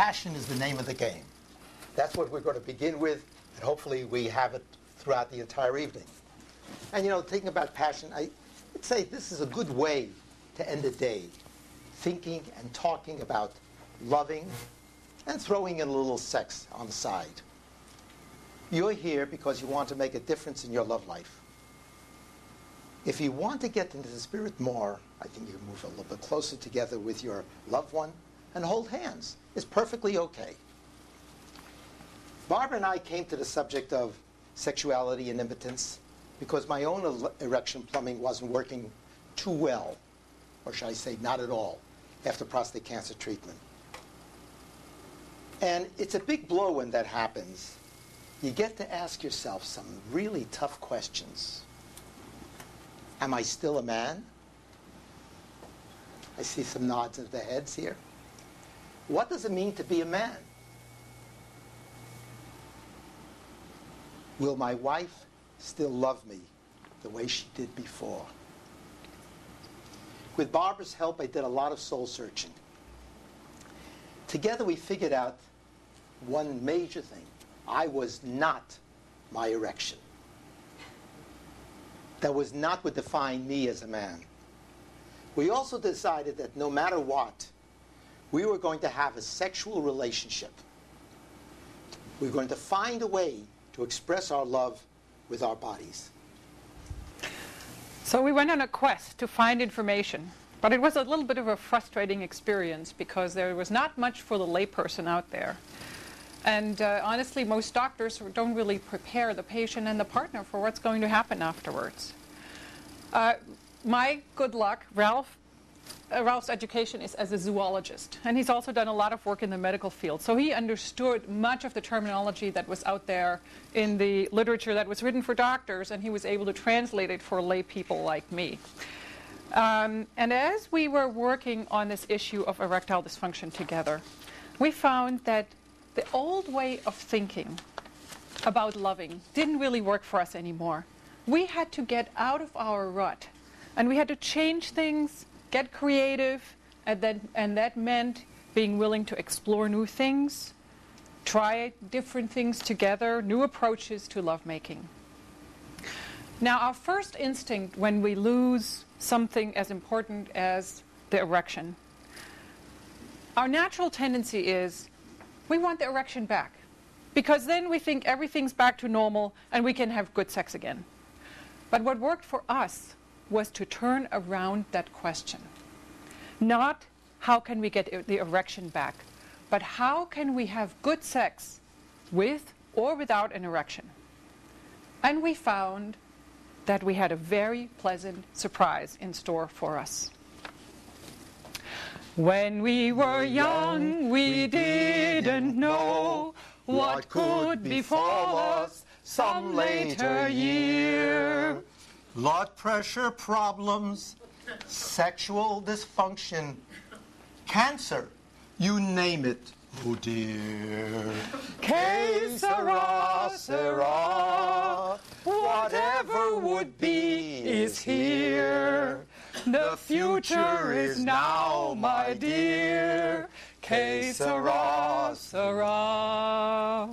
Passion is the name of the game. That's what we're going to begin with, and hopefully we have it throughout the entire evening. And thinking about passion, I'd say this is a good way to end a day, thinking and talking about loving and throwing in a little sex on the side. You're here because you want to make a difference in your love life. If you want to get into the spirit more, I think you can move a little bit closer together with your loved one and hold hands. It's perfectly okay. Barbara and I came to the subject of sexuality and impotence because my own erection plumbing wasn't working too well, or should I say not at all, after prostate cancer treatment. And it's a big blow when that happens. You get to ask yourself some really tough questions. Am I still a man? I see some nods of the heads here. What does it mean to be a man? Will my wife still love me the way she did before? With Barbara's help, I did a lot of soul searching. Together we figured out one major thing. I was not my erection. That was not what defined me as a man. We also decided that no matter what, we were going to have a sexual relationship. We were going to find a way to express our love with our bodies. So we went on a quest to find information, but it was a little bit of a frustrating experience because there was not much for the layperson out there. And honestly, most doctors don't really prepare the patient and the partner for what's going to happen afterwards. My good luck, Ralph's education is as a zoologist, and he's also done a lot of work in the medical field. So he understood much of the terminology that was out there in the literature that was written for doctors, and he was able to translate it for lay people like me. And as we were working on this issue of erectile dysfunction together, we found that the old way of thinking about loving didn't really work for us anymore. We had to get out of our rut, and we had to change things, get creative, and that meant being willing to explore new things, try different things together, new approaches to lovemaking. Now, our first instinct when we lose something as important as the erection, our natural tendency is we want the erection back, because then we think everything's back to normal and we can have good sex again. But what worked for us was to turn around that question. Not how can we get the erection back, but how can we have good sex with or without an erection? And we found that we had a very pleasant surprise in store for us. When we were young, we didn't know what could befall us some later year. Blood pressure problems, sexual dysfunction, cancer, you name it, oh dear. Que sera, sera, whatever would be is here. The future is now, my dear. Que sera, sera.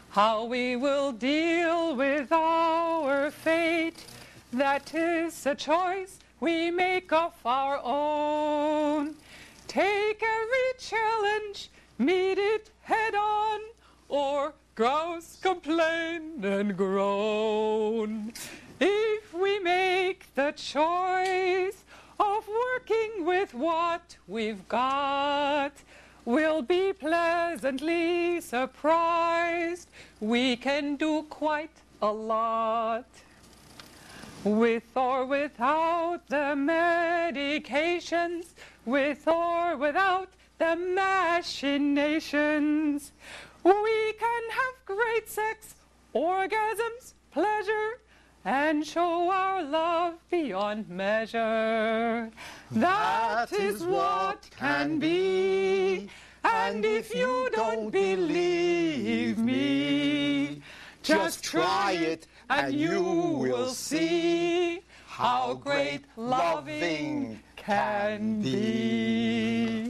How we will deal with our fate, that is a choice we make of our own. Take every challenge, meet it head on, or grouse, complain, and groan. If we make the choice of working with what we've got, we'll be pleasantly surprised. We can do quite a lot. With or without the medications, with or without the machinations, we can have great sex, orgasms, pleasure, and show our love beyond measure. That is what can be. And if you don't believe me, just try it and you will see how great loving can be.